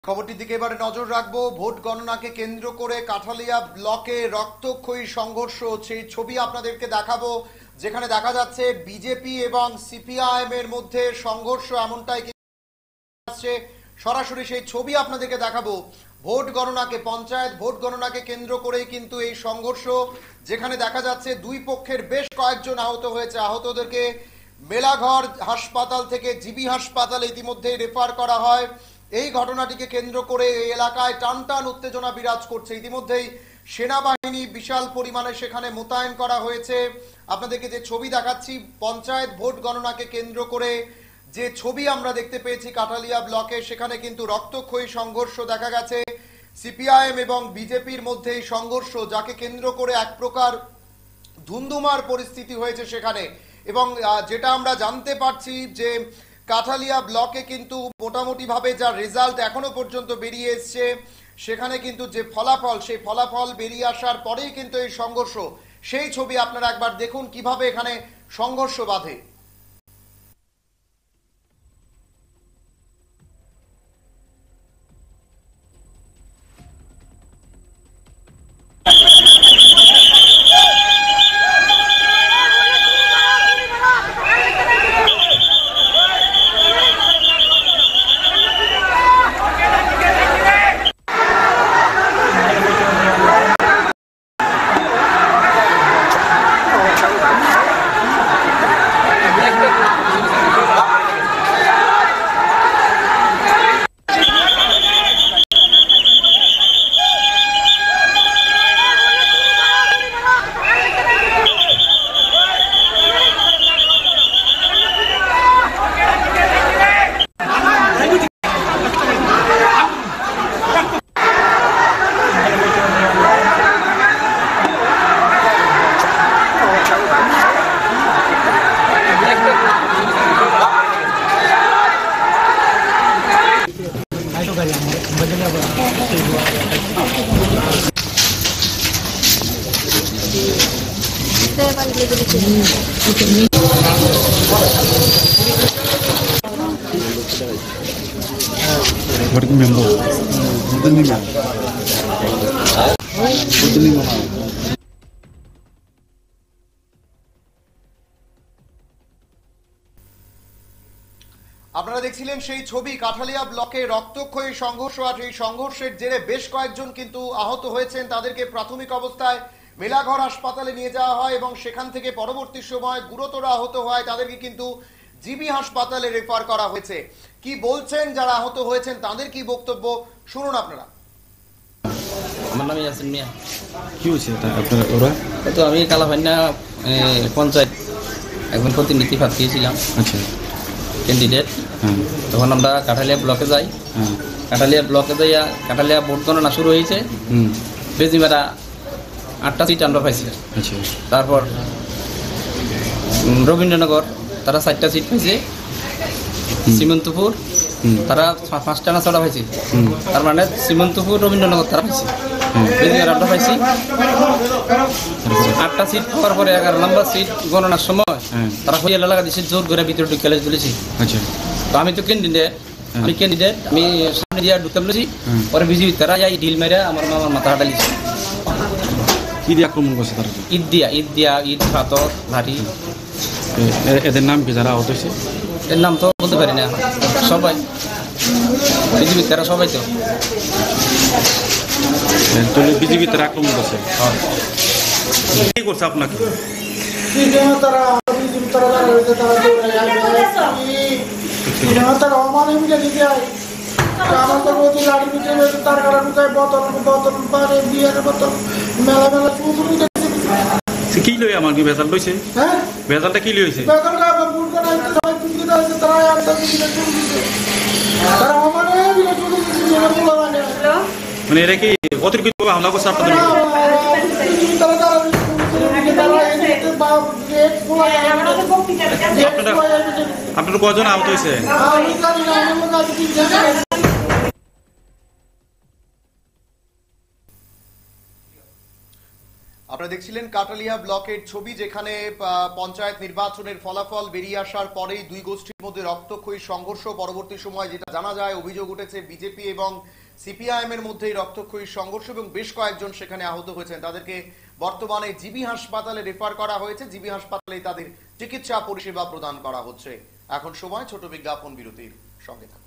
খবরটির দিকে এবারে নজর রাখবো। ভোট গণনাকে কেন্দ্র করে কাঠালিয়া ব্লকে রক্তক্ষয়ী সংঘর্ষ, সেই ছবি আপনাদেরকে দেখাবো, যেখানে দেখা যাচ্ছে বিজেপি এবং সিপিআইএম এর মধ্যে সংঘর্ষ, এমনটাই আসছে। সরাসরি সেই ছবি আপনাদেরকে দেখাবো। ভোট গণনাকে, পঞ্চায়েত ভোট গণনাকে কেন্দ্র করেই কিন্তু এই সংঘর্ষ, যেখানে দেখা যাচ্ছে দুই পক্ষের বেশ কয়েকজন আহত হয়েছে। আহতদেরকে মেলাঘর হাসপাতাল থেকে জিবি হাসপাতালে ইতিমধ্যেই রেফার করা হয়। এই ঘটনাটিকে কেন্দ্র করে এই এলাকায় টানটান উত্তেজনা বিরাজ করছে। ইতিমধ্যেই সেনাবাহিনী বিশাল পরিমাণে সেখানে মোতায়েন করা হয়েছে। আপনাদেরকে যে ছবি দেখাচ্ছি, পঞ্চায়েত ভোট গণনাকে কেন্দ্র করে যে ছবি আমরা দেখতে পেয়েছি কাঠালিয়া ব্লকে, সেখানে কিন্তু রক্তক্ষয়ী সংঘর্ষ দেখা গেছে সিপিআইএম এবং বিজেপির মধ্যে। এই সংঘর্ষ, যাকে কেন্দ্র করে এক প্রকার ধুন্ধুমার পরিস্থিতি হয়েছে সেখানে। এবং যেটা আমরা জানতে পারছি যে কাঠালিয়া ব্লকে কিন্তু মোটামুটি ভাবে যা রেজাল্ট এখনো পর্যন্ত বেরিয়ে এসছে, সেখানে কিন্তু যে ফলাফল, সেই ফলাফল বেরিয়ে আসার পরেই কিন্তু এই সংঘর্ষ। সেই ছবি আপনারা একবার দেখুন কিভাবে এখানে সংঘর্ষ বাধে। আপনারা দেখছিলেন সেই ছবি, কাঠালিয়া ব্লকে রক্তক্ষয়ী সংঘর্ষ। আর এই সংঘর্ষের জেরে বেশ কয়েকজন কিন্তু আহত হয়েছেন। তাদেরকে প্রাথমিক অবস্থায় মেলাঘর হাসপাতালে নিয়ে যাওয়া হয় এবং সেখান থেকে পরবর্তী সময় গুরুতর আহত হয় তাদেরকে কিন্তু জিবি হাসপাতালে রেফার করা হয়েছে। কি বলছেন যারা আহত হয়েছেন, তাদের কি বক্তব্য শুনুন আপনারা। আমার নাম ইয়াসিন মিয়া। কি হয়েছে ওরা? তো আমি কালাভান্না পঞ্চায়েত একজন প্রতিনিধি পাঠিয়েছিলাম। আচ্ছা, ক্যান্ডিডেট। তখন আমরা কাঠালিয়া ব্লকে যাই। কাঠালিয়া ব্লকে যাইয়া কাঠালিয়া ভোট গণনা শুরু হয়েছে। বেজিমারা 8টা সিট আমরা পাইছি। আচ্ছা, তারপর রবীন্দ্রনগর তারা 4টা সিট পাইছে। সীমন্তপুর তারা 5টা না 6টা পাইছে। তার মানে সীমন্তপুর রবীন্দ্রনগর তারা পাইছে। বেজিমারা আমরা পাইছি 8টা সিট পাওয়ার পরে 11 নম্বর সিট গণনার সময় তারা হইয়া লাগা দিচ্ছে, জোর করে ভিতরে ঢুকে তুলেছি। আচ্ছা, তো আমি তো ক্যান্ডিডেট, আমি সামনে দিয়ে ঢুকতে বলেছি। পরে বিজেপি তারা যাই ঢিল মেরে আমার মামার মাথা হাঁটালিছে। কি দিয়ে আক্রমণ করছে তারা? ঈদ পাথর লাঠি। এদের নাম কি যারা আহত হয়েছে? এর নাম তো বলতে পারি না, সবাই বিজেপি তারা সবাই তো বিজেপি তারা আক্রমণ করছে। কি করছে আপনাকে? কি লই আমার কি ভেজাল লইছে? ভেজালটা কি লইছে? মানে এরা কি অতিরিক্ত হামলা করছে আপনাদের? আপনার কজন আহত হয়েছে? আপনারা দেখছিলেন কাঠালিয়া ব্লকের ছবি, যেখানে পঞ্চায়েত নির্বাচনের ফলাফল বেরিয়ে আসার পরেই দুই গোষ্ঠীর মধ্যে রক্তক্ষয়ী সংঘর্ষ। পরবর্তী সময় যেটা জানা যায়, অভিযোগ উঠেছে বিজেপি এবং সিপিআইএম এর মধ্যে রক্তক্ষয়ী সংঘর্ষ এবং বেশ কয়েকজন সেখানে আহত হয়েছেন। তাদেরকে বর্তমানে জিবি হাসপাতালে রেফার করা হয়েছে। জিবি হাসপাতালে তাদের চিকিৎসা পরিষেবা প্রদান করা হচ্ছে। এখন সময় ছোট বিজ্ঞাপন বিরতির। সঙ্গে থাকুন।